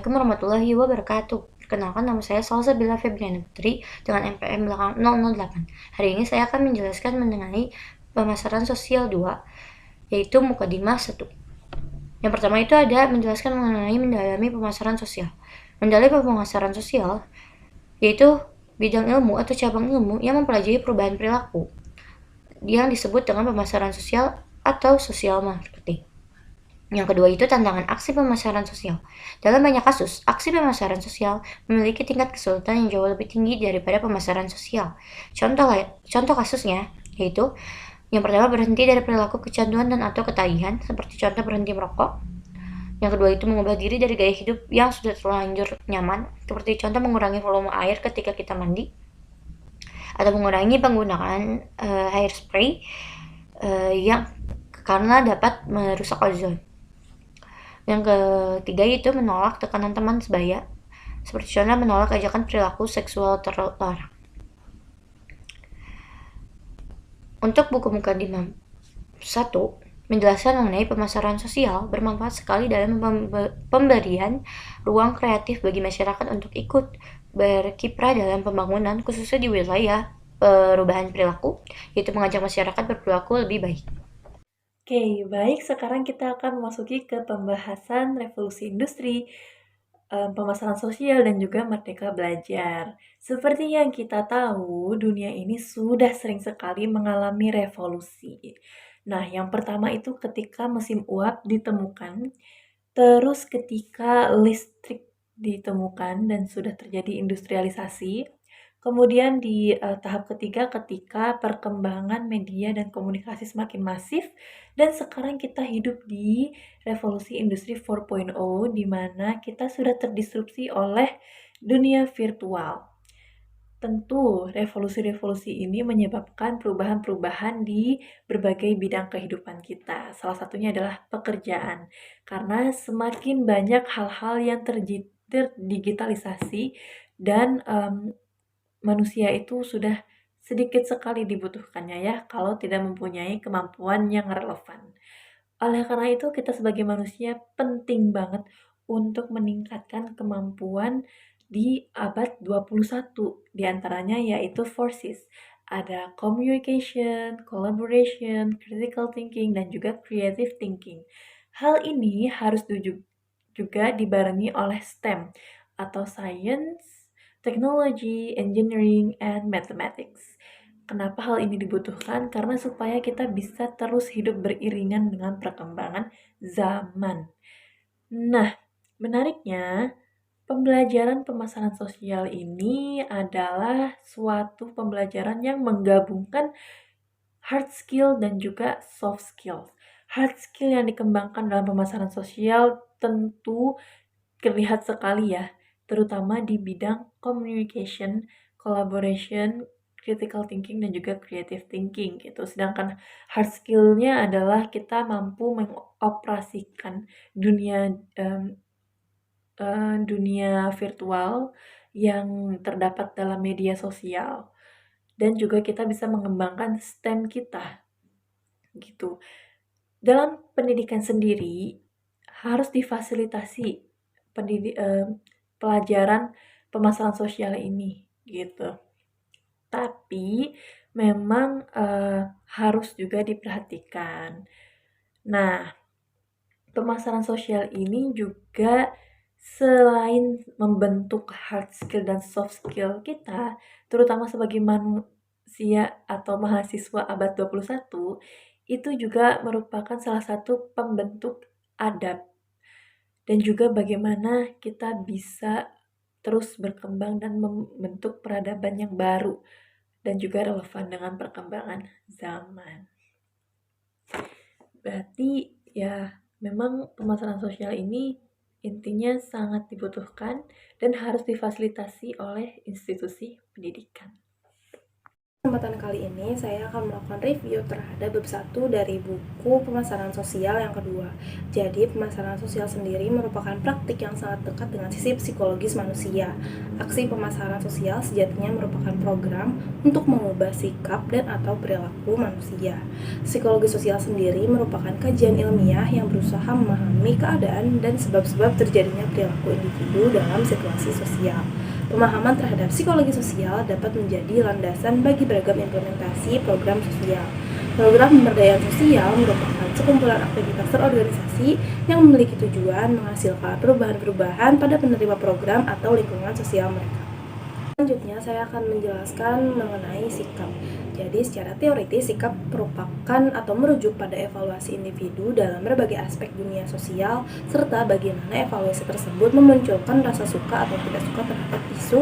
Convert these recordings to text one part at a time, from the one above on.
Assalamualaikum warahmatullahi wabarakatuh. Perkenalkan, nama saya Salsabila Febriana Putri dengan NPM belakang 008. Hari ini saya akan menjelaskan mengenai pemasaran sosial 2, yaitu Mukadimah 1. Yang pertama itu ada menjelaskan mengenai mendalami pemasaran sosial. Mendalami pemasaran sosial yaitu bidang ilmu atau cabang ilmu yang mempelajari perubahan perilaku yang disebut dengan pemasaran sosial atau social marketing. Yang kedua itu tantangan aksi pemasaran sosial. Dalam banyak kasus, aksi pemasaran sosial memiliki tingkat kesulitan yang jauh lebih tinggi daripada pemasaran sosial. Contoh kasusnya yaitu yang pertama berhenti dari perilaku kecanduan dan atau ketagihan, seperti contoh berhenti merokok. Yang kedua itu mengubah diri dari gaya hidup yang sudah terlanjur nyaman, seperti contoh mengurangi volume air ketika kita mandi, atau mengurangi penggunaan hairspray yang karena dapat merusak ozon. Yang ketiga itu menolak tekanan teman sebaya, seperti contoh menolak ajakan perilaku seksual terlarang. Untuk buku Mukadimah 1, menjelaskan mengenai pemasaran sosial bermanfaat sekali dalam pemberian ruang kreatif bagi masyarakat untuk ikut berkiprah dalam pembangunan, khususnya di wilayah perubahan perilaku, yaitu mengajak masyarakat berperilaku lebih baik. Oke, baik. Sekarang kita akan memasuki ke pembahasan revolusi industri, pemasaran sosial, dan juga merdeka belajar. Seperti yang kita tahu, dunia ini sudah sering sekali mengalami revolusi. Nah, yang pertama itu ketika mesin uap ditemukan, terus ketika listrik ditemukan dan sudah terjadi industrialisasi. Kemudian di tahap ketiga ketika perkembangan media dan komunikasi semakin masif, dan sekarang kita hidup di revolusi industri 4.0 di mana kita sudah terdisrupsi oleh dunia virtual. Tentu revolusi-revolusi ini menyebabkan perubahan-perubahan di berbagai bidang kehidupan kita. Salah satunya adalah pekerjaan. Karena semakin banyak hal-hal yang terdigitalisasi dan manusia itu sudah sedikit sekali dibutuhkannya ya kalau tidak mempunyai kemampuan yang relevan. Oleh karena itu kita sebagai manusia penting banget untuk meningkatkan kemampuan di abad 21. Di antaranya yaitu forces. Ada communication, collaboration, critical thinking, dan juga creative thinking. Hal ini harus juga dibarengi oleh STEM atau science, technology, engineering, and mathematics. Kenapa hal ini dibutuhkan? Karena supaya kita bisa terus hidup beriringan dengan perkembangan zaman. Nah, menariknya, pembelajaran pemasaran sosial ini adalah suatu pembelajaran yang menggabungkan hard skill dan juga soft skill. Hard skill yang dikembangkan dalam pemasaran sosial tentu terlihat sekali ya, terutama di bidang communication, collaboration, critical thinking, dan juga creative thinking gitu. Sedangkan hard skill-nya adalah kita mampu mengoperasikan dunia virtual yang terdapat dalam media sosial. Dan juga kita bisa mengembangkan STEM kita gitu. Dalam pendidikan sendiri harus difasilitasi pelajaran pemasaran sosial ini gitu. Tapi memang harus juga diperhatikan. Nah, pemasaran sosial ini juga selain membentuk hard skill dan soft skill kita, terutama sebagai manusia atau mahasiswa abad 21, itu juga merupakan salah satu pembentuk adab dan juga bagaimana kita bisa terus berkembang dan membentuk peradaban yang baru dan juga relevan dengan perkembangan zaman. Berarti ya memang pemasaran sosial ini intinya sangat dibutuhkan dan harus difasilitasi oleh institusi pendidikan. Kesempatan kali ini saya akan melakukan review terhadap bab 1 dari buku Pemasaran Sosial yang kedua. Jadi, pemasaran sosial sendiri merupakan praktik yang sangat dekat dengan sisi psikologis manusia. Aksi pemasaran sosial sejatinya merupakan program untuk mengubah sikap dan atau perilaku manusia. Psikologi sosial sendiri merupakan kajian ilmiah yang berusaha memahami keadaan dan sebab-sebab terjadinya perilaku individu dalam situasi sosial. Pemahaman terhadap psikologi sosial dapat menjadi landasan bagi beragam implementasi program sosial. Program pemberdayaan sosial merupakan sekumpulan aktivitas terorganisasi yang memiliki tujuan menghasilkan perubahan-perubahan pada penerima program atau lingkungan sosial mereka. Selanjutnya, saya akan menjelaskan mengenai sikap. Jadi, secara teoritis, sikap merupakan atau merujuk pada evaluasi individu dalam berbagai aspek dunia sosial, serta bagaimana evaluasi tersebut memunculkan rasa suka atau tidak suka terhadap isu,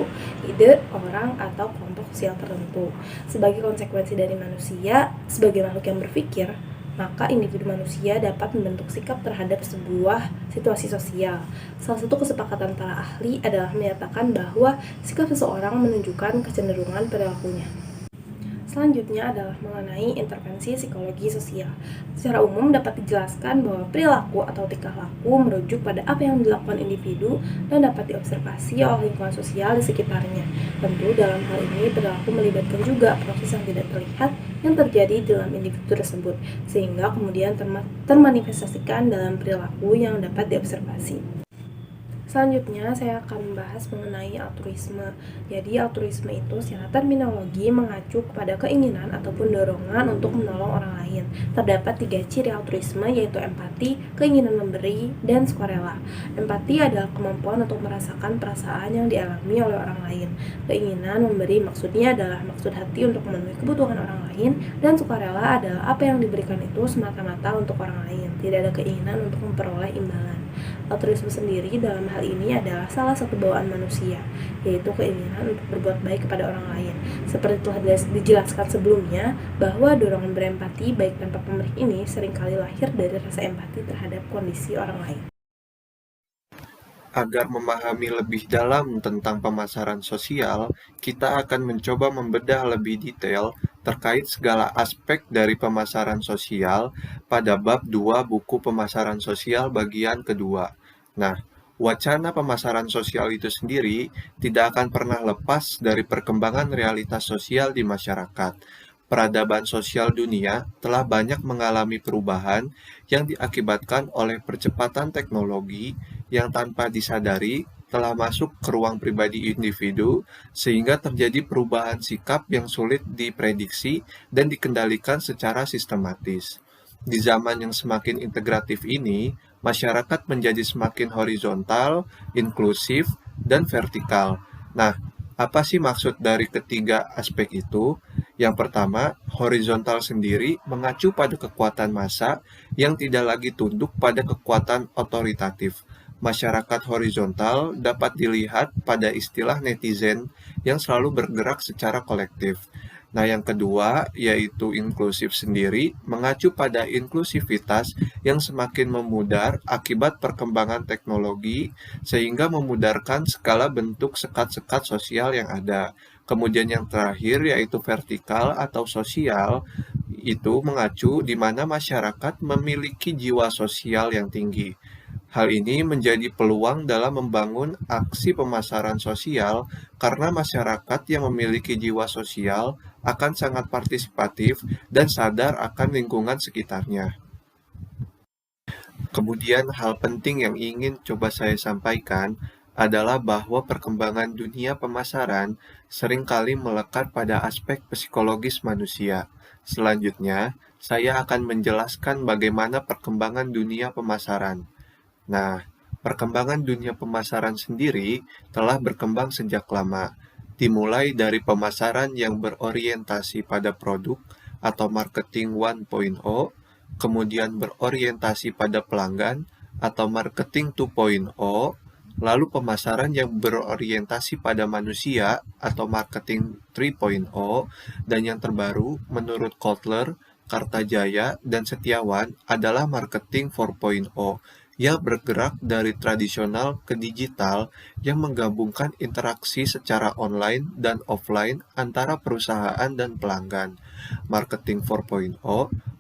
ide, orang, atau kelompok sosial tertentu. Sebagai konsekuensi dari manusia, sebagai makhluk yang berpikir, maka individu manusia dapat membentuk sikap terhadap sebuah situasi sosial. Salah satu kesepakatan para ahli adalah menyatakan bahwa sikap seseorang menunjukkan kecenderungan perilakunya. Selanjutnya adalah mengenai intervensi psikologi sosial. Secara umum dapat dijelaskan bahwa perilaku atau tingkah laku merujuk pada apa yang dilakukan individu dan dapat diobservasi oleh lingkungan sosial di sekitarnya. Tentu dalam hal ini perilaku melibatkan juga proses yang tidak terlihat yang terjadi dalam individu tersebut, sehingga kemudian termanifestasikan dalam perilaku yang dapat diobservasi. Selanjutnya, saya akan membahas mengenai altruisme. Jadi, altruisme itu secara terminologi mengacu kepada keinginan ataupun dorongan untuk menolong orang lain. Terdapat 3 ciri altruisme, yaitu empati, keinginan memberi, dan sukarela. Empati adalah kemampuan untuk merasakan perasaan yang dialami oleh orang lain. Keinginan memberi maksudnya adalah maksud hati untuk memenuhi kebutuhan orang lain, dan sukarela adalah apa yang diberikan itu semata-mata untuk orang lain. Tidak ada keinginan untuk memperoleh imbalan. Altruisme sendiri dalam hal ini adalah salah satu bawaan manusia, yaitu keinginan untuk berbuat baik kepada orang lain. Seperti telah dijelaskan sebelumnya, bahwa dorongan berempati baik tanpa pamrih ini seringkali lahir dari rasa empati terhadap kondisi orang lain. Agar memahami lebih dalam tentang pemasaran sosial, kita akan mencoba membedah lebih detail terkait segala aspek dari pemasaran sosial pada bab 2 buku Pemasaran Sosial bagian kedua. Nah, wacana pemasaran sosial itu sendiri tidak akan pernah lepas dari perkembangan realitas sosial di masyarakat. Peradaban sosial dunia telah banyak mengalami perubahan yang diakibatkan oleh percepatan teknologi yang tanpa disadari telah masuk ke ruang pribadi individu sehingga terjadi perubahan sikap yang sulit diprediksi dan dikendalikan secara sistematis. Di zaman yang semakin integratif ini, masyarakat menjadi semakin horizontal, inklusif, dan vertikal. Nah, apa sih maksud dari ketiga aspek itu? Yang pertama, horizontal sendiri mengacu pada kekuatan massa yang tidak lagi tunduk pada kekuatan otoritatif. Masyarakat horizontal dapat dilihat pada istilah netizen yang selalu bergerak secara kolektif. Nah, yang kedua, yaitu inklusif sendiri, mengacu pada inklusivitas yang semakin memudar akibat perkembangan teknologi, sehingga memudarkan segala bentuk sekat-sekat sosial yang ada. Kemudian yang terakhir, yaitu vertikal atau sosial, itu mengacu di mana masyarakat memiliki jiwa sosial yang tinggi. Hal ini menjadi peluang dalam membangun aksi pemasaran sosial karena masyarakat yang memiliki jiwa sosial akan sangat partisipatif dan sadar akan lingkungan sekitarnya. Kemudian hal penting yang ingin coba saya sampaikan adalah bahwa perkembangan dunia pemasaran seringkali melekat pada aspek psikologis manusia. Selanjutnya, saya akan menjelaskan bagaimana perkembangan dunia pemasaran. Nah, perkembangan dunia pemasaran sendiri telah berkembang sejak lama, dimulai dari pemasaran yang berorientasi pada produk atau marketing 1.0, kemudian berorientasi pada pelanggan atau marketing 2.0, lalu pemasaran yang berorientasi pada manusia atau marketing 3.0, dan yang terbaru menurut Kotler, Kartajaya, dan Setiawan adalah marketing 4.0, yang bergerak dari tradisional ke digital yang menggabungkan interaksi secara online dan offline antara perusahaan dan pelanggan. Marketing 4.0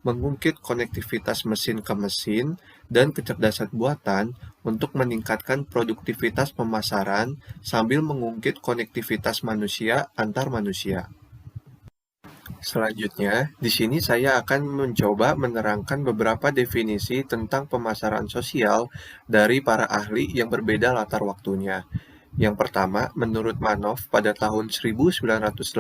mengungkit konektivitas mesin ke mesin dan kecerdasan buatan untuk meningkatkan produktivitas pemasaran sambil mengungkit konektivitas manusia antar manusia. Selanjutnya, di sini saya akan mencoba menerangkan beberapa definisi tentang pemasaran sosial dari para ahli yang berbeda latar waktunya. Yang pertama, menurut Manoff pada tahun 1985,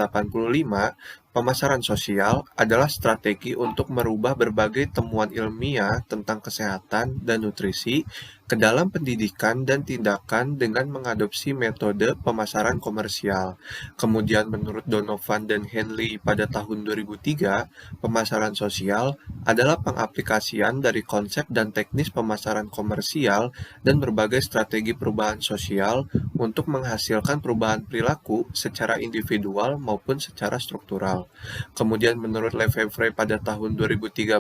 pemasaran sosial adalah strategi untuk merubah berbagai temuan ilmiah tentang kesehatan dan nutrisi ke dalam pendidikan dan tindakan dengan mengadopsi metode pemasaran komersial. Kemudian menurut Donovan dan Henley pada tahun 2003, pemasaran sosial adalah pengaplikasian dari konsep dan teknis pemasaran komersial dan berbagai strategi perubahan sosial untuk menghasilkan perubahan perilaku secara individual maupun secara struktural. Kemudian menurut Lefevre pada tahun 2013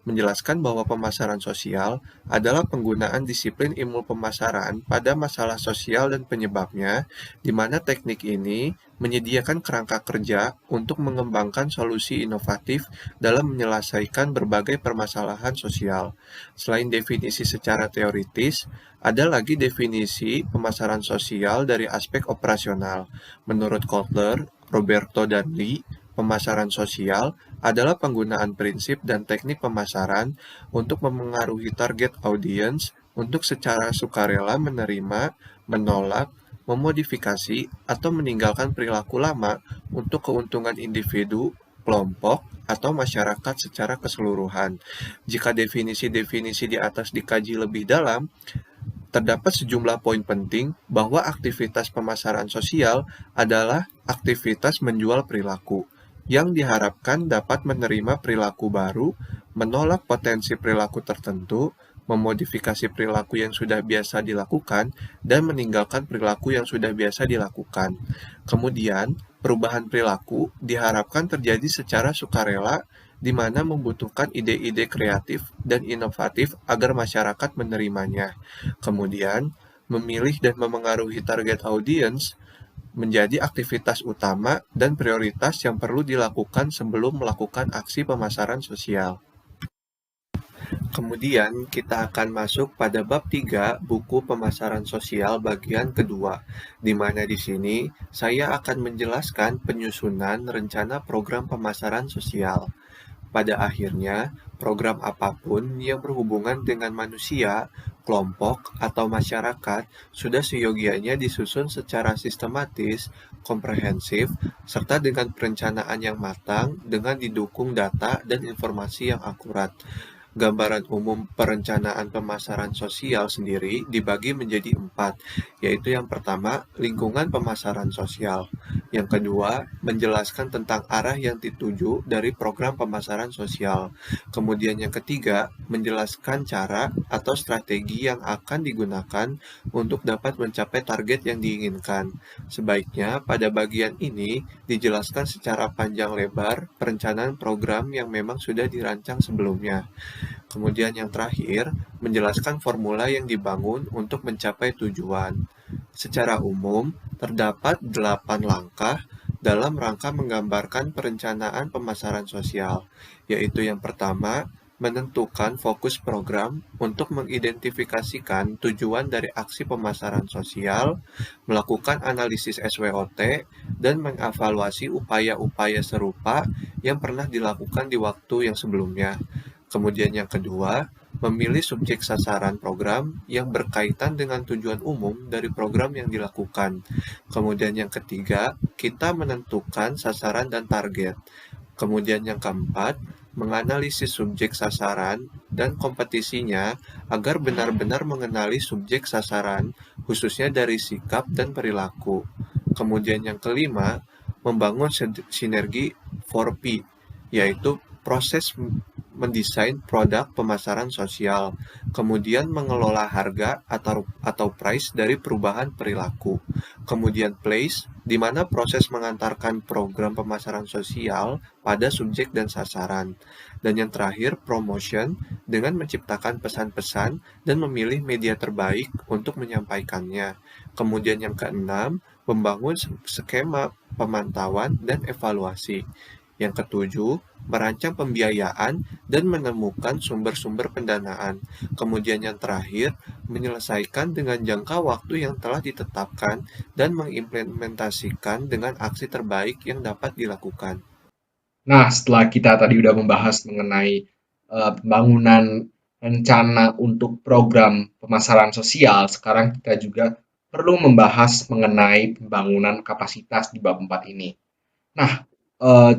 menjelaskan bahwa pemasaran sosial adalah penggunaan disiplin ilmu pemasaran pada masalah sosial dan penyebabnya, di mana teknik ini menyediakan kerangka kerja untuk mengembangkan solusi inovatif dalam menyelesaikan berbagai permasalahan sosial. Selain definisi secara teoritis, ada lagi definisi pemasaran sosial dari aspek operasional. Menurut Kotler, Roberto, dan Lee, pemasaran sosial adalah penggunaan prinsip dan teknik pemasaran untuk memengaruhi target audience untuk secara sukarela menerima, menolak, memodifikasi, atau meninggalkan perilaku lama untuk keuntungan individu, kelompok, atau masyarakat secara keseluruhan. Jika definisi-definisi di atas dikaji lebih dalam, terdapat sejumlah poin penting bahwa aktivitas pemasaran sosial adalah aktivitas menjual perilaku, yang diharapkan dapat menerima perilaku baru, menolak potensi perilaku tertentu, memodifikasi perilaku yang sudah biasa dilakukan, dan meninggalkan perilaku yang sudah biasa dilakukan. Kemudian, perubahan perilaku diharapkan terjadi secara sukarela, di mana membutuhkan ide-ide kreatif dan inovatif agar masyarakat menerimanya. Kemudian, memilih dan memengaruhi target audience menjadi aktivitas utama dan prioritas yang perlu dilakukan sebelum melakukan aksi pemasaran sosial. Kemudian, kita akan masuk pada bab 3 buku pemasaran sosial bagian kedua, di mana di sini saya akan menjelaskan penyusunan rencana program pemasaran sosial. Pada akhirnya, program apapun yang berhubungan dengan manusia, kelompok, atau masyarakat sudah seyogianya disusun secara sistematis, komprehensif, serta dengan perencanaan yang matang dengan didukung data dan informasi yang akurat. Gambaran umum perencanaan pemasaran sosial sendiri dibagi menjadi 4, yaitu yang pertama, lingkungan pemasaran sosial. Yang kedua, menjelaskan tentang arah yang dituju dari program pemasaran sosial. Kemudian yang ketiga, menjelaskan cara atau strategi yang akan digunakan untuk dapat mencapai target yang diinginkan. Sebaiknya pada bagian ini dijelaskan secara panjang lebar perencanaan program yang memang sudah dirancang sebelumnya. Kemudian yang terakhir, menjelaskan formula yang dibangun untuk mencapai tujuan. Secara umum, terdapat 8 langkah dalam rangka menggambarkan perencanaan pemasaran sosial, yaitu yang pertama, menentukan fokus program untuk mengidentifikasikan tujuan dari aksi pemasaran sosial, melakukan analisis SWOT, dan mengevaluasi upaya-upaya serupa yang pernah dilakukan di waktu yang sebelumnya. Kemudian yang kedua, memilih subjek sasaran program yang berkaitan dengan tujuan umum dari program yang dilakukan. Kemudian yang ketiga, kita menentukan sasaran dan target. Kemudian yang keempat, menganalisis subjek sasaran dan kompetisinya agar benar-benar mengenali subjek sasaran, khususnya dari sikap dan perilaku. Kemudian yang kelima, membangun sinergi 4P, yaitu proses mendesain produk pemasaran sosial, kemudian mengelola harga atau price dari perubahan perilaku, kemudian place, di mana proses mengantarkan program pemasaran sosial pada subjek dan sasaran, dan yang terakhir promotion, dengan menciptakan pesan-pesan dan memilih media terbaik untuk menyampaikannya. Kemudian yang keenam, membangun skema pemantauan dan evaluasi. Yang ketujuh, merancang pembiayaan dan menemukan sumber-sumber pendanaan. Kemudian yang terakhir, menyelesaikan dengan jangka waktu yang telah ditetapkan dan mengimplementasikan dengan aksi terbaik yang dapat dilakukan. Nah, setelah kita tadi udah membahas mengenai pembangunan rencana untuk program pemasaran sosial, sekarang kita juga perlu membahas mengenai pembangunan kapasitas di bab 4 ini. Nah, eh,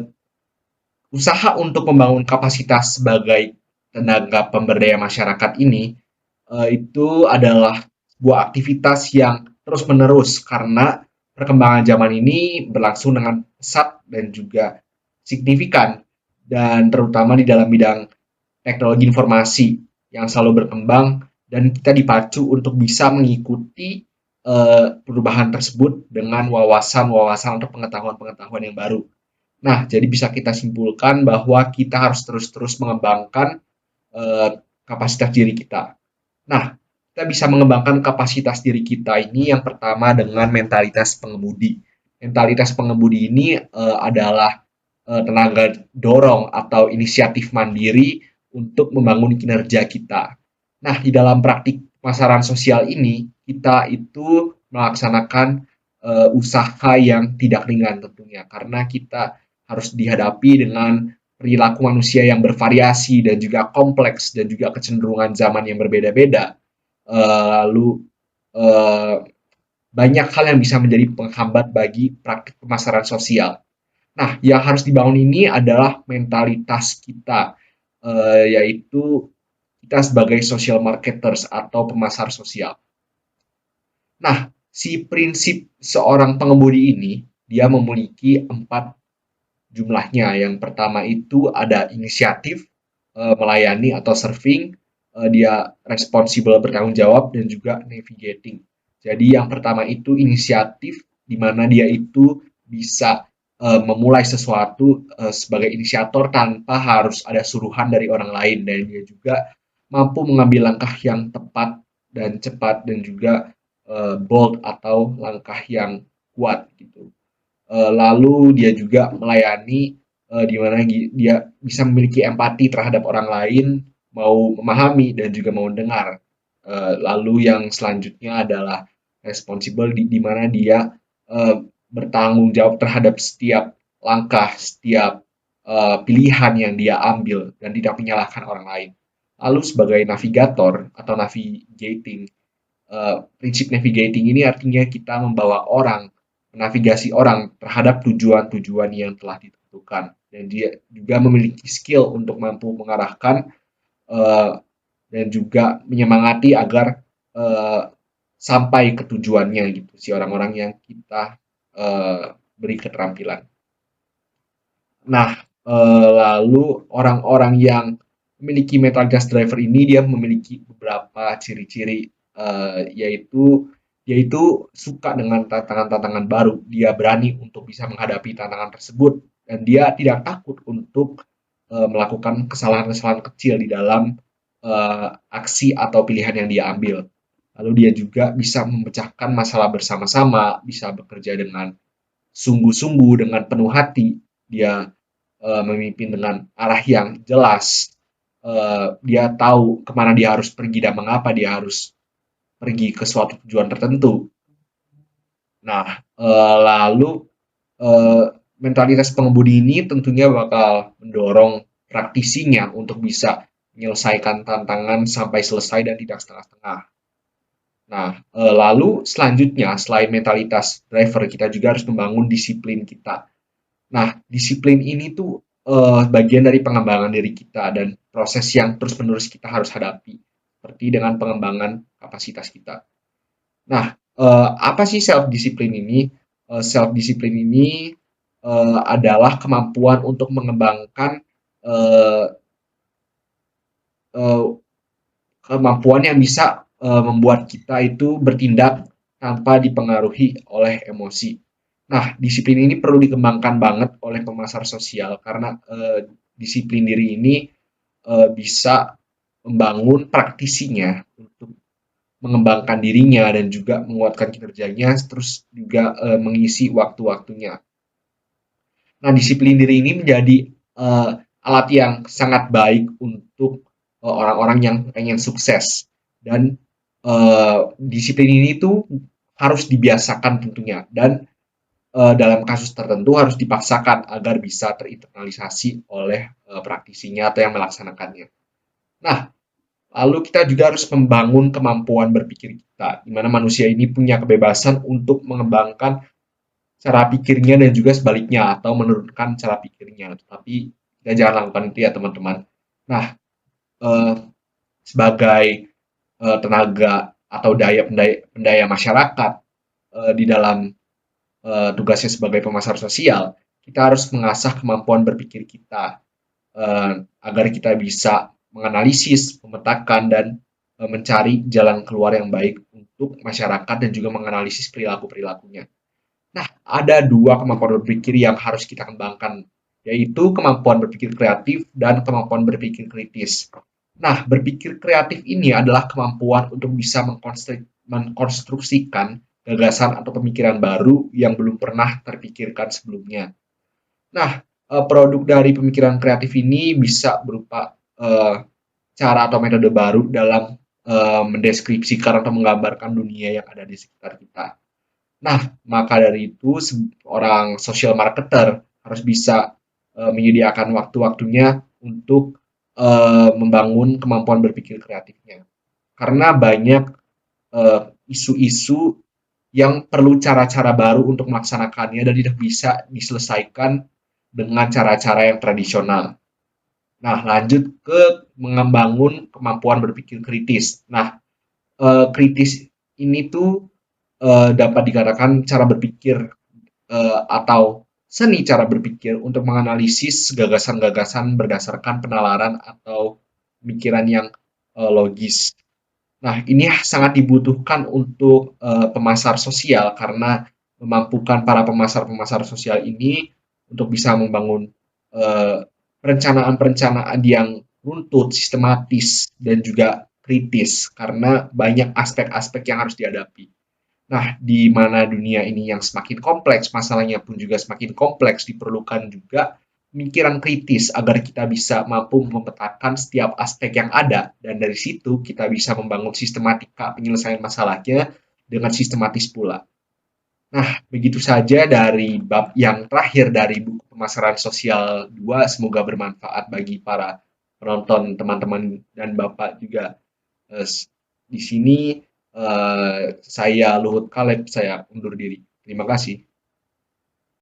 usaha untuk membangun kapasitas sebagai tenaga pemberdaya masyarakat ini itu adalah sebuah aktivitas yang terus-menerus karena perkembangan zaman ini berlangsung dengan pesat dan juga signifikan, dan terutama di dalam bidang teknologi informasi yang selalu berkembang, dan kita dipacu untuk bisa mengikuti perubahan tersebut dengan wawasan-wawasan atau pengetahuan-pengetahuan yang baru. Nah, jadi bisa kita simpulkan bahwa kita harus terus-terus mengembangkan kapasitas diri kita. Nah, kita bisa mengembangkan kapasitas diri kita ini yang pertama dengan mentalitas pengemudi. Mentalitas pengemudi ini adalah tenaga dorong atau inisiatif mandiri untuk membangun kinerja kita. Nah, di dalam praktik pemasaran sosial ini, kita itu melaksanakan usaha yang tidak ringan tentunya, karena kita harus dihadapi dengan perilaku manusia yang bervariasi dan juga kompleks dan juga kecenderungan zaman yang berbeda-beda. Lalu banyak hal yang bisa menjadi penghambat bagi praktik pemasaran sosial. Nah, yang harus dibangun ini adalah mentalitas kita, yaitu kita sebagai social marketers atau pemasar sosial. Nah, si prinsip seorang pengemudi ini, dia memiliki 4 jumlahnya. Yang pertama itu ada inisiatif, melayani atau serving, dia responsible bertanggung jawab, dan juga navigating. Jadi yang pertama itu inisiatif, di mana dia itu bisa memulai sesuatu sebagai inisiator tanpa harus ada suruhan dari orang lain, dan dia juga mampu mengambil langkah yang tepat dan cepat dan juga bold atau langkah yang kuat gitu. Lalu dia juga melayani, di mana dia bisa memiliki empati terhadap orang lain, mau memahami dan juga mau mendengar. Lalu yang selanjutnya adalah responsible, di mana dia bertanggung jawab terhadap setiap langkah, setiap pilihan yang dia ambil dan tidak menyalahkan orang lain. Lalu sebagai navigator atau navigating, prinsip navigating ini artinya kita membawa orang, menavigasi orang terhadap tujuan-tujuan yang telah ditentukan, dan dia juga memiliki skill untuk mampu mengarahkan dan juga menyemangati agar sampai ke tujuannya gitu, si orang-orang yang kita beri keterampilan. Nah, lalu orang-orang yang memiliki mentalitas driver ini dia memiliki beberapa ciri-ciri, yaitu dia itu suka dengan tantangan-tantangan baru, dia berani untuk bisa menghadapi tantangan tersebut, dan dia tidak takut untuk melakukan kesalahan-kesalahan kecil di dalam aksi atau pilihan yang dia ambil. Lalu dia juga bisa memecahkan masalah bersama-sama, bisa bekerja dengan sungguh-sungguh, dengan penuh hati, dia memimpin dengan arah yang jelas, dia tahu kemana dia harus pergi dan mengapa dia harus pergi ke suatu tujuan tertentu. Nah, lalu mentalitas pengemudi ini tentunya bakal mendorong praktisinya untuk bisa menyelesaikan tantangan sampai selesai dan tidak setengah-setengah. Nah, lalu selanjutnya selain mentalitas driver, kita juga harus membangun disiplin kita. Nah, disiplin ini tuh bagian dari pengembangan diri kita dan proses yang terus-menerus kita harus hadapi, seperti dengan pengembangan kapasitas kita. Nah, apa sih self-discipline ini? Self-discipline ini adalah kemampuan untuk mengembangkan eh, kemampuan yang bisa membuat kita itu bertindak tanpa dipengaruhi oleh emosi. Nah, disiplin ini perlu dikembangkan banget oleh pemasar sosial karena disiplin diri ini bisa membangun praktisinya untuk mengembangkan dirinya dan juga menguatkan kinerjanya, terus juga mengisi waktu-waktunya. Nah, disiplin diri ini menjadi alat yang sangat baik untuk orang-orang yang pengen sukses dan disiplin ini tuh harus dibiasakan tentunya dan dalam kasus tertentu harus dipaksakan agar bisa terinternalisasi oleh praktisinya atau yang melaksanakannya. Nah, lalu kita juga harus membangun kemampuan berpikir kita, di mana manusia ini punya kebebasan untuk mengembangkan cara pikirnya dan juga sebaliknya atau menurunkan cara pikirnya. Tetapi kita jangan lakukan itu ya teman-teman. Nah, eh, sebagai tenaga atau pendaya masyarakat di dalam tugasnya sebagai pemasar sosial, kita harus mengasah kemampuan berpikir kita agar kita bisa menganalisis, memetakan, dan mencari jalan keluar yang baik untuk masyarakat dan juga menganalisis perilaku-perilakunya. Nah, ada dua kemampuan berpikir yang harus kita kembangkan, yaitu kemampuan berpikir kreatif dan kemampuan berpikir kritis. Nah, berpikir kreatif ini adalah kemampuan untuk bisa mengkonstruksikan gagasan atau pemikiran baru yang belum pernah terpikirkan sebelumnya. Nah, produk dari pemikiran kreatif ini bisa berupa cara atau metode baru dalam mendeskripsikan atau menggambarkan dunia yang ada di sekitar kita. Nah, maka dari itu seorang social marketer harus bisa menyediakan waktu-waktunya untuk membangun kemampuan berpikir kreatifnya. Karena banyak isu-isu yang perlu cara-cara baru untuk melaksanakannya dan tidak bisa diselesaikan dengan cara-cara yang tradisional. Nah, lanjut ke membangun kemampuan berpikir kritis. Nah, kritis ini tuh dapat dikatakan cara berpikir atau seni cara berpikir untuk menganalisis gagasan-gagasan berdasarkan penalaran atau pemikiran yang logis. Nah, ini sangat dibutuhkan untuk pemasar sosial karena memampukan para pemasar-pemasar sosial ini untuk bisa membangun perencanaan-perencanaan yang runtut, sistematis, dan juga kritis karena banyak aspek-aspek yang harus dihadapi. Nah, di mana dunia ini yang semakin kompleks, masalahnya pun juga semakin kompleks, diperlukan juga pemikiran kritis agar kita bisa mampu memetakan setiap aspek yang ada, dan dari situ kita bisa membangun sistematika penyelesaian masalahnya dengan sistematis pula. Nah, begitu saja dari bab yang terakhir dari buku pemasaran sosial 2. Semoga bermanfaat bagi para penonton, teman-teman, dan Bapak juga. Di sini saya Luhut Kaleb, saya undur diri. Terima kasih.